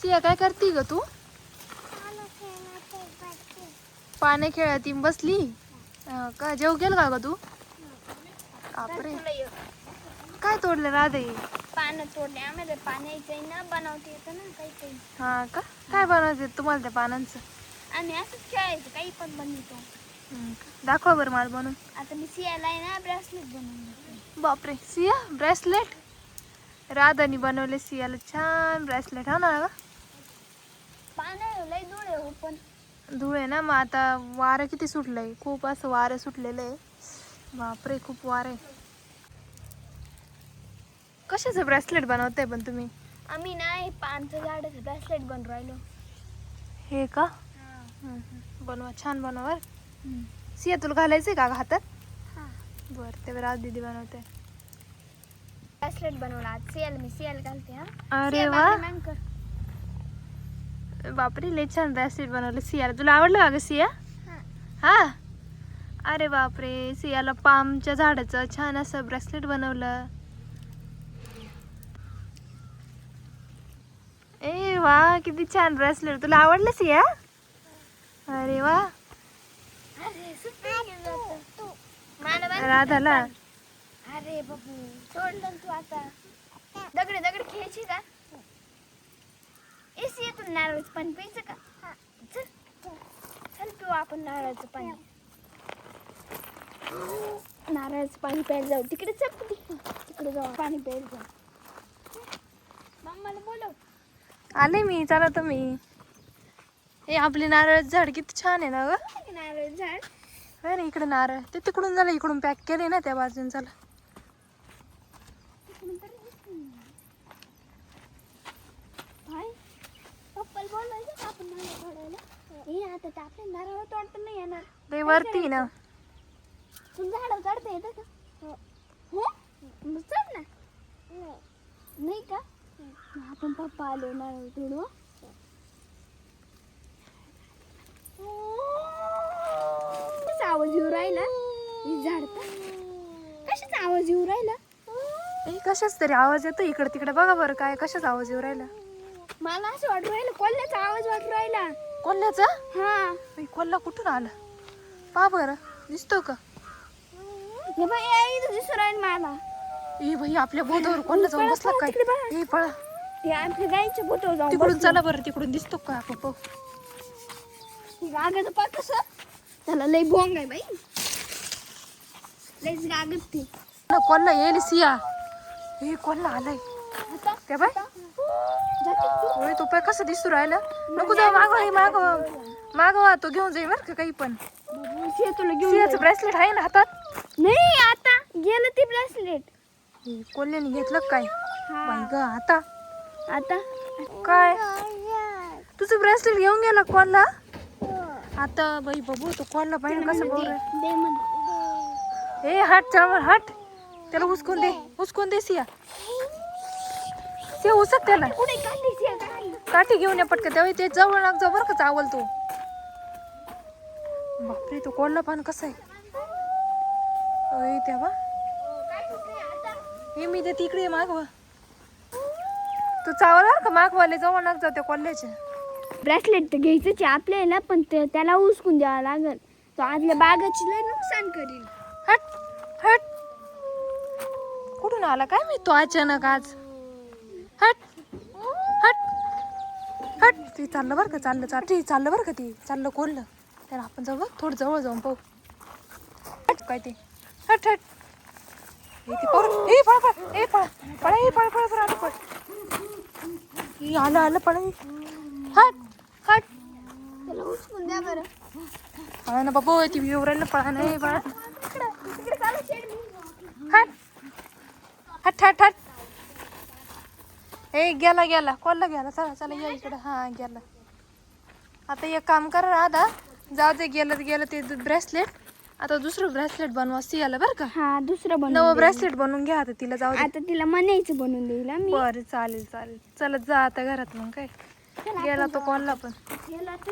सिया काय करती ग तू? पाने खेळती बसली का? जेव गेल का ग तू? बापरे, काय तोडलं राधे? पानं तोडले आम्हाला. पाण्याचं ना बनवते येतं ना काही काही. हा का? काय बनवायचं तुम्हाला त्या पानांचं? आणि असंच खेळायचं, काही पण बनवतो. दाखवा बरं मला बनवून. आता मी सियाला आहे ना ब्रेसलेट बनवून देते. बापरे, सिया ब्रेसलेट? राधानी बनवले सियाला छान ब्रेसलेट. हा ना ग? पानं लय दूर आहे हो, पण धूळ आहे ना. मग आता वारं किती सुटलंय, खूप असं वारं सुटलेलं आहे. बापरे, खूप वारं आहे. कशाचं ब्रेसलेट बनवताय पण तुम्ही? आम्ही ना हे पानचं झाडाचं ब्रेसलेट बनवून राहिलो. हे का? बनवा, छान बनवा. सिया तुला घालायचंय का हातात? बरं, तेव्हा राज दीदी बनवते. ब्रेसलेट बनवला आज सियाला. मी सियाला घालते. हा, अरे सिया वा, बांगडी मॅन कर. बापरे, लय छान ब्रेसलेट बनवलं सियाला. तुला आवडलं का ग सिया? हा. अरे बापरे, सियाला पामच्या झाडाचं छान असं ब्रेसलेट बनवलं. ए वा, किती छान ब्रेसलेट. तुला आवडलं सिया? अरे वा. अरे सुट्टी घेऊन जातो. मला बांध. राधाला अरे बाबू, सोडलं तू आता. दगड दगड खेळची का? एसी येतून नारळाचं पाणी प्यायचं का? चल चल पिऊ आपण नारळाचं पाणी. नारळाचं पाणी प्यायला जाऊ. तिकडे चल, तिकडे जाऊ पाणी प्यायला जाऊ. मम्माला बोलव. आले मी, चला तुम्ही. हे आपले नारळाचं झाड किती छान आहे ना ग? नारळ झाड. अरे इकडे नारळ, ते तिकडून झालं, इकडून पॅक केले ना त्या बाजून. चला. पप्पाला बोलवायचं का आपण नारळ तोडायला? हे आता तर आपल्या नारळ तोडता नाही येणार. ते वरती ना. तुला झाड चढता येतं का? हो, मग चढ ना. नाही का? आपण पप्पा आलो नारळ तोडू. कशाचा आवाज येऊ राहिला? हे झाड कशाचा आवाज येऊ राहिला? कशाच तरी आवाज येतो इकडे तिकडे. बघा बरं काय कशाचा आवाज येऊ राहिला. मला असं वाटू राहिलं कोल्ह्याचा आवाज वाटू राहिला. कोल्ह्याचा? हा, कोल्हा कुठून आला? पहा बरं, दिसतो का? हे बाई इथं दिसू राहील मला. ए भाई, आपल्या बोधावर कोल्हा जाऊन बसला काय? ए पळा, हे आमच्या गाईच्या बोटावर जाऊन तिकडून बसलं. चला बरं, तिकडून दिसतो का आपण पाहू. गागाचं पाक कसं? त्याला लय भोंग आहे बाई. लयच गागत ती. कोल्हा येईल सिया. हे कोल्हा आलाय आता त्या बाय. जाते तू. होय, तो पाय कसं दिसू राहिला. नको जाऊ, मागवा मागवा, तो घेऊन जाईल बरं का काही पण. सिया तुला घेऊन सियाचं जाईल. ब्रेसलेट आहे ना हातात? नाही, आता गेलं ते ब्रेसलेट. कोल्ह्याने घेतलं काय? बाई ग, आता काय तुझं ब्रेसलेट घेऊन गेला कोल्हा? आता बाई बघू, तो कोल्हा पाहिजे कसं बोल. दे म्हण. ए हट, चल हट. त्याला हुसकून दे सिया. सिया उसक त्याला. कुठे काढली सिया काय? काठी घेऊन ये पटकन. तेव्हा ते जवळ लाग, बरं का चावल तो. बापरे, तो कोल्हा पान कसा आहे. अय तेव्हा हे मी ते तिकडे मागवा. तू चावला का मागवाले जवळ लाग जाऊ त्या कोल्ह्याच्या. ब्रेसलेट तर घ्यायचंच आहे आपल्याला, पण त्याला उचकून द्यावं लागल. तो आदल्या बागाची लय नुकसान करील. हट हट. कुठून आला काय मी तो अचानक आज. हट हट हट. ते चाललं बरं का, चाललं बरं का, ते चाललं कोल्ह. त्याला आपण जाऊ बघ, थोडं जवळ जाऊन पाहू. हट काय ते. हट हट. हे ते पळ, ए पळ पळ, ए पळ पळ, ए पळ पळ पळ, आलं पळ. ए आलं पळ. हट हट. त्याला उचकून द्या बरं. पळा ना बाबा, ती विवरायला पळा नाही पळा. तिकडे चालू शेड. हट हट हट हट. ए गेला कोल्हा गेला. चला या इकडं. हा गेला. आता एक काम करा राधा, जाऊ दे, गेलं ते ब्रेसलेट. आता दुसरं ब्रेसलेट बनवा सियाला बरं का. हा, दुसरं बनवून नवं देईल. ब्रेसलेट बनवून घ्या आता तिला. जाऊ दे. आता तिला म्हणायचं बनवून देईल मी. बरं चालेल. चला जा आता घरात. मग काय गेला तो कोल्हा पण. गेला तर